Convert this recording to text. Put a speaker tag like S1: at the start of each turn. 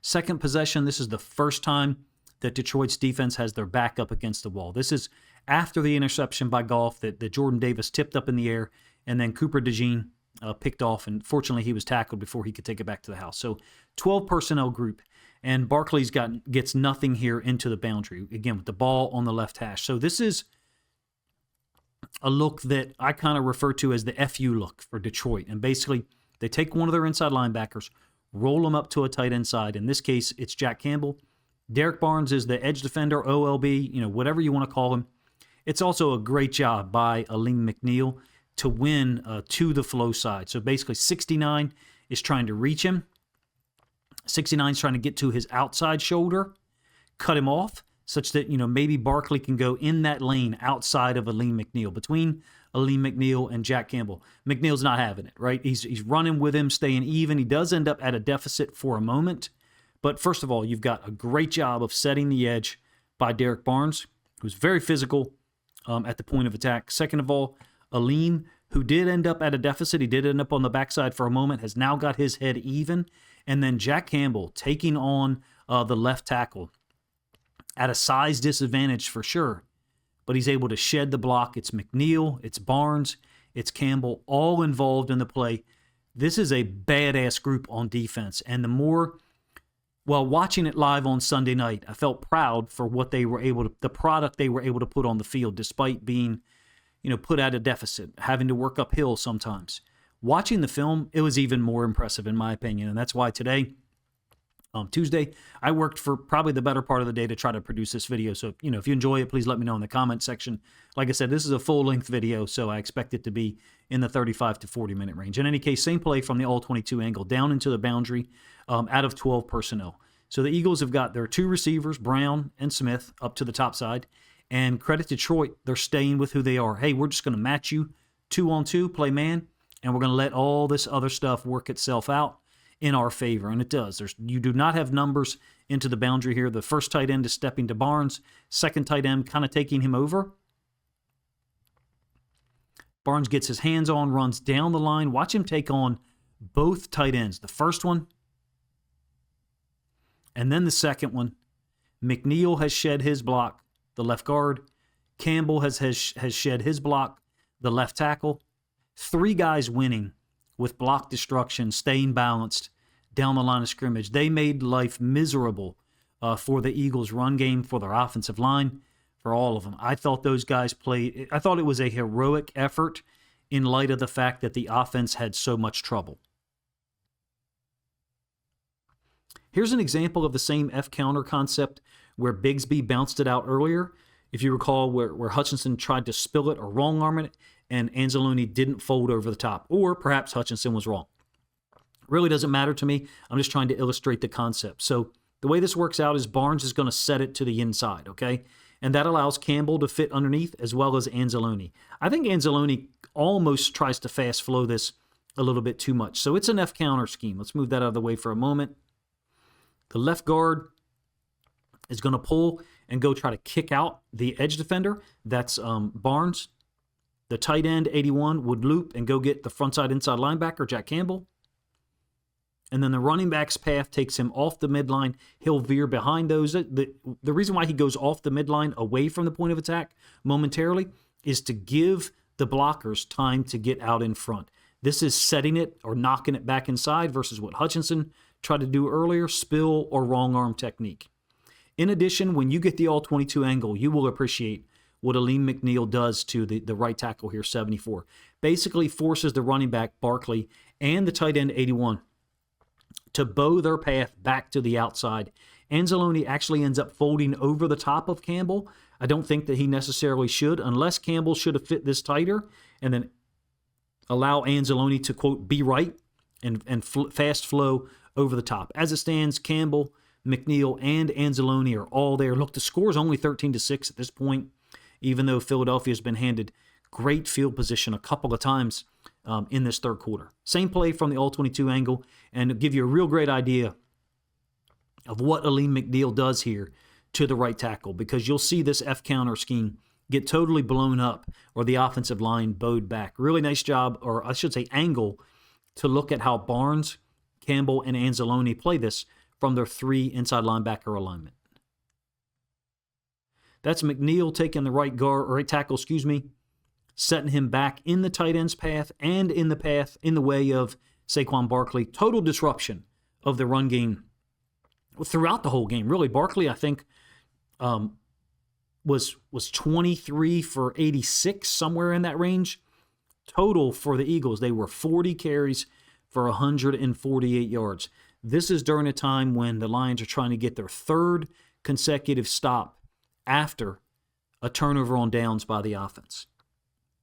S1: Second possession, this is the first time that Detroit's defense has their back up against the wall. This is after the interception by Goff that Jordan Davis tipped up in the air, and then Cooper DeJean picked off, and fortunately he was tackled before he could take it back to the house. So 12 personnel group, and Barkley's gets nothing here into the boundary, again, with the ball on the left hash. So this is a look that I kind of refer to as the FU look for Detroit. And basically, they take one of their inside linebackers, roll them up to a tight end side. In this case, it's Jack Campbell. Derrick Barnes is the edge defender, OLB, whatever you want to call him. It's also a great job by Aleem McNeil to win to the flow side. So basically, 69 is trying to reach him. 69 is trying to get to his outside shoulder, cut him off, such that, maybe Barkley can go in that lane outside of Aleem McNeil, between Aleem McNeil and Jack Campbell. McNeil's not having it, right? He's running with him, staying even. He does end up at a deficit for a moment. But first of all, you've got a great job of setting the edge by Derrick Barnes, who's very physical at the point of attack. Second of all, Aleem, who did end up at a deficit, he did end up on the backside for a moment, has now got his head even. And then Jack Campbell taking on the left tackle at a size disadvantage for sure, but he's able to shed the block. It's McNeil, it's Barnes, it's Campbell, all involved in the play. This is a badass group on defense, and watching it live on Sunday night, I felt proud for what they were the product they were able to put on the field, despite being, put at a deficit, having to work uphill sometimes. Watching the film, it was even more impressive in my opinion, and that's why today, Tuesday, I worked for probably the better part of the day to try to produce this video. So, if you enjoy it, please let me know in the comment section. Like I said, this is a full-length video, so I expect it to be in the 35 to 40-minute range. In any case, same play from the all-22 angle, down into the boundary, out of 12 personnel. So the Eagles have got their two receivers, Brown and Smith, up to the top side. And credit Detroit, they're staying with who they are. Hey, we're just going to match you 2-on-2, play man, and we're going to let all this other stuff work itself out in our favor, and it does. You do not have numbers into the boundary here. The first tight end is stepping to Barnes. Second tight end kind of taking him over. Barnes gets his hands on, runs down the line. Watch him take on both tight ends. The first one and then the second one. McNeil has shed his block, the left guard. Campbell has shed his block, the left tackle. Three guys winning with block destruction, staying balanced down the line of scrimmage. They made life miserable for the Eagles' run game, for their offensive line, for all of them. I thought those guys played. I thought it was a heroic effort in light of the fact that the offense had so much trouble. Here's an example of the same F-counter concept where Bigsby bounced it out earlier. If you recall, where Hutchinson tried to spill it or wrong arm it, and Anzalone didn't fold over the top. Or perhaps Hutchinson was wrong. Really doesn't matter to me. I'm just trying to illustrate the concept. So the way this works out is Barnes is going to set it to the inside, okay? And that allows Campbell to fit underneath as well as Anzalone. I think Anzalone almost tries to fast flow this a little bit too much. So it's an F-counter scheme. Let's move that out of the way for a moment. The left guard is going to pull and go try to kick out the edge defender. That's Barnes. The tight end, 81, would loop and go get the frontside inside linebacker, Jack Campbell. And then the running back's path takes him off the midline. He'll veer behind those. The reason why he goes off the midline away from the point of attack momentarily is to give the blockers time to get out in front. This is setting it or knocking it back inside versus what Hutchinson tried to do earlier, spill or wrong arm technique. In addition, when you get the all-22 angle, you will appreciate what Aleem McNeil does to the right tackle here, 74. Basically forces the running back, Barkley, and the tight end, 81, to bow their path back to the outside. Anzalone actually ends up folding over the top of Campbell. I don't think that he necessarily should, unless Campbell should have fit this tighter and then allow Anzalone to, quote, be right and fast flow over the top. As it stands, Campbell, McNeil, and Anzalone are all there. Look, the score is only 13-6 at this point, even though Philadelphia has been handed great field position a couple of times in this third quarter. Same play from the all-22 angle, and it'll give you a real great idea of what Aleem McNeil does here to the right tackle, because you'll see this F-counter scheme get totally blown up or the offensive line bowed back. Really nice job, or I should say angle, to look at how Barnes, Campbell, and Anzalone play this from their 3 inside linebacker alignment. That's McNeil taking the right tackle, setting him back in the tight end's path and in the way of Saquon Barkley. Total disruption of the run game throughout the whole game. Really, Barkley, I think, was 23 for 86, somewhere in that range. Total for the Eagles, they were 40 carries for 148 yards. This is during a time when the Lions are trying to get their 3rd consecutive stop after a turnover on downs by the offense.